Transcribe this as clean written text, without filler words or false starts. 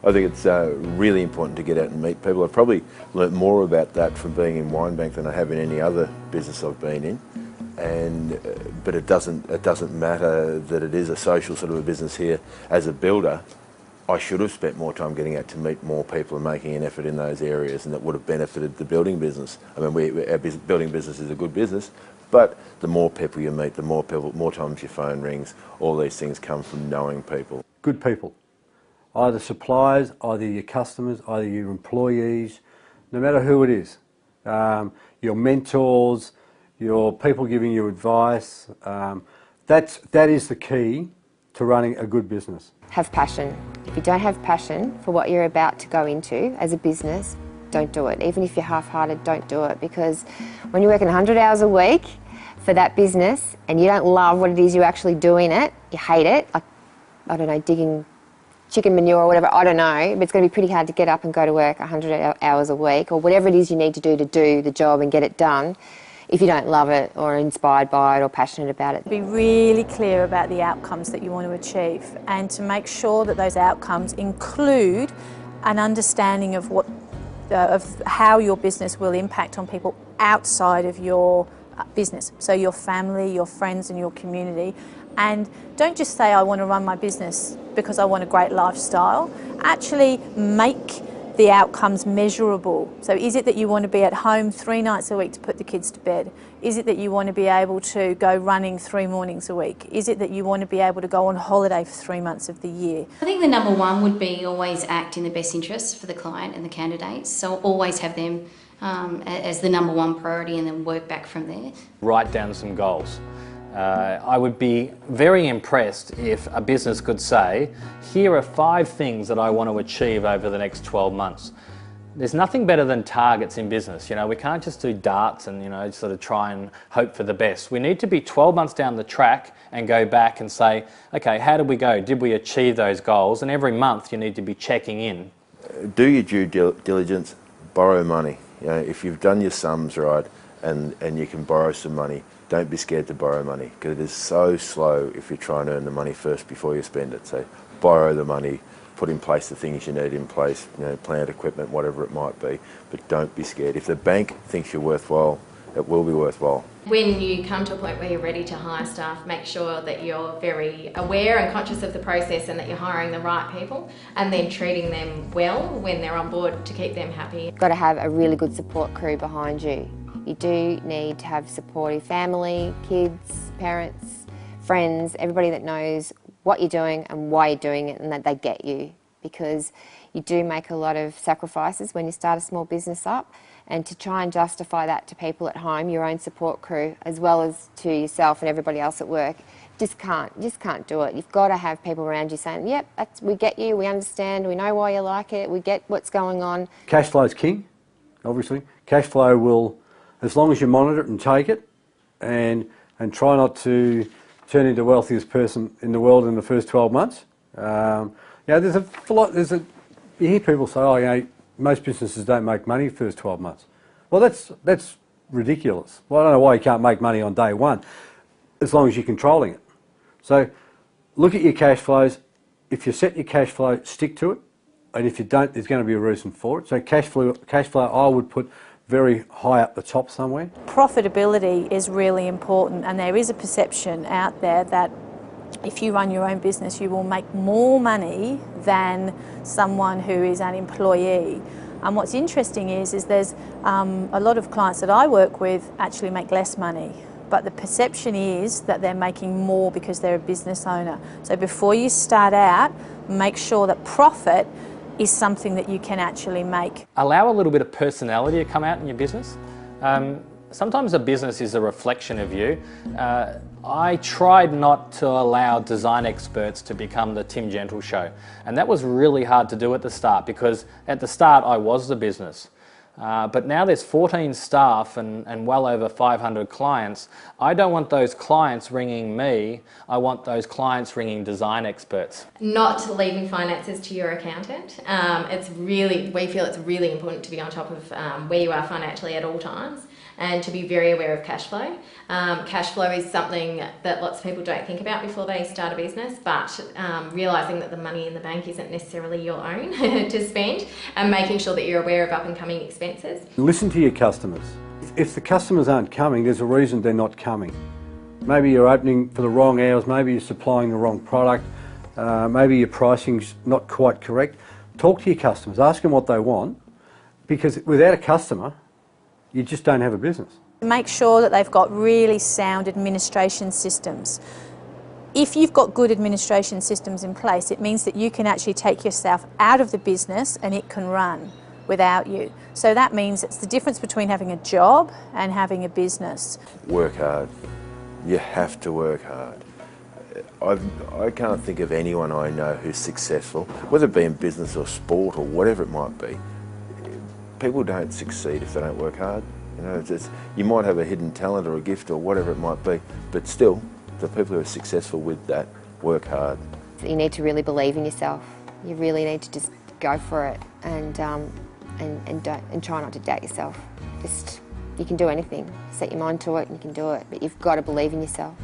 I think it's really important to get out and meet people. I've probably learnt more about that from being in Winebank than I have in any other business I've been in. But it doesn't matter that it is a social sort of a business here. As a builder, I should have spent more time getting out to meet more people and making an effort in those areas, and that would have benefited the building business. I mean, our building business is a good business, but the more people you meet, the more times your phone rings. All these things come from knowing people. Good people, either suppliers, either your customers, either your employees, no matter who it is, your mentors, your people giving you advice. That is the key to running a good business. Have passion. If you don't have passion for what you're about to go into as a business, don't do it. Even if you're half-hearted, don't do it, because when you're working 100 hours a week for that business and you don't love what it is you're actually doing it, you hate it, like, I don't know, digging chicken manure or whatever, I don't know, but it's going to be pretty hard to get up and go to work 100 hours a week or whatever it is you need to do the job and get it done if you don't love it or are inspired by it or passionate about it. Be really clear about the outcomes that you want to achieve, and to make sure that those outcomes include an understanding of of how your business will impact on people outside of your business, so your family, your friends and your community. And don't just say, I want to run my business because I want a great lifestyle. Actually make the outcomes measurable. So is it that you want to be at home 3 nights a week to put the kids to bed? Is it that you want to be able to go running 3 mornings a week? Is it that you want to be able to go on holiday for 3 months of the year? I think the number one would be always act in the best interest for the client and the candidates. So always have them as the number one priority and then work back from there. Write down some goals. I would be very impressed if a business could say, here are 5 things that I want to achieve over the next 12 months. There's nothing better than targets in business. You know, we can't just do darts and, you know, sort of try and hope for the best. We need to be 12 months down the track and go back and say, okay, how did we go? Did we achieve those goals? And every month you need to be checking in. Do your due diligence, borrow money. You know, if you've done your sums right and you can borrow some money, don't be scared to borrow money, because it is so slow if you try and earn the money first before you spend it. So borrow the money, put in place the things you need in place, you know, plant, equipment, whatever it might be, but don't be scared. If the bank thinks you're worthwhile, it will be worthwhile. When you come to a point where you're ready to hire staff, make sure that you're very aware and conscious of the process and that you're hiring the right people and then treating them well when they're on board to keep them happy. You've got to have a really good support crew behind you. You do need to have supportive family, kids, parents, friends, everybody that knows what you're doing and why you're doing it and that they get you, because you do make a lot of sacrifices when you start a small business up, and to try and justify that to people at home, your own support crew, as well as to yourself and everybody else at work, just can't do it. You've got to have people around you saying, yep, we get you, we understand, we know why you like it, we get what's going on. Cash flow's king, obviously. Cash flow will, as long as you monitor it and take it and try not to turn into the wealthiest person in the world in the first 12 months. You know, you hear people say, oh, you know, most businesses don't make money the first 12 months. Well, that's ridiculous. Well, I don't know why you can't make money on day one, as long as you're controlling it. So look at your cash flows. If you set your cash flow, stick to it. And if you don't, there's going to be a reason for it. So cash flow I would put very high up the top somewhere. Profitability is really important, and there is a perception out there that if you run your own business you will make more money than someone who is an employee. And what's interesting is there's a lot of clients that I work with actually make less money, but the perception is that they're making more because they're a business owner. So before you start out, make sure that profit is something that you can actually make. Allow a little bit of personality to come out in your business. Sometimes a business is a reflection of you. I tried not to allow design experts to become the Tim Gentle show, and that was really hard to do at the start, because at the start I was the business. But now there's 14 staff and well over 500 clients. I don't want those clients ringing me, I want those clients ringing design experts. Not leaving finances to your accountant. We feel it's really important to be on top of where you are financially at all times, and to be very aware of cash flow. Cash flow is something that lots of people don't think about before they start a business, but realising that the money in the bank isn't necessarily your own to spend, and making sure that you're aware of up and coming expenses. Listen to your customers. If the customers aren't coming, there's a reason they're not coming. Maybe you're opening for the wrong hours, maybe you're supplying the wrong product, maybe your pricing's not quite correct. Talk to your customers, ask them what they want, because without a customer, you just don't have a business. Make sure that they've got really sound administration systems. If you've got good administration systems in place, it means that you can actually take yourself out of the business and it can run without you. So that means it's the difference between having a job and having a business. Work hard. You have to work hard. I can't think of anyone I know who's successful, whether it be in business or sport or whatever it might be. People don't succeed if they don't work hard. You know, you might have a hidden talent or a gift or whatever it might be, but still, the people who are successful with that work hard. You need to really believe in yourself. You really need to just go for it and try not to doubt yourself. You can do anything. Set your mind to it and you can do it, but you've got to believe in yourself.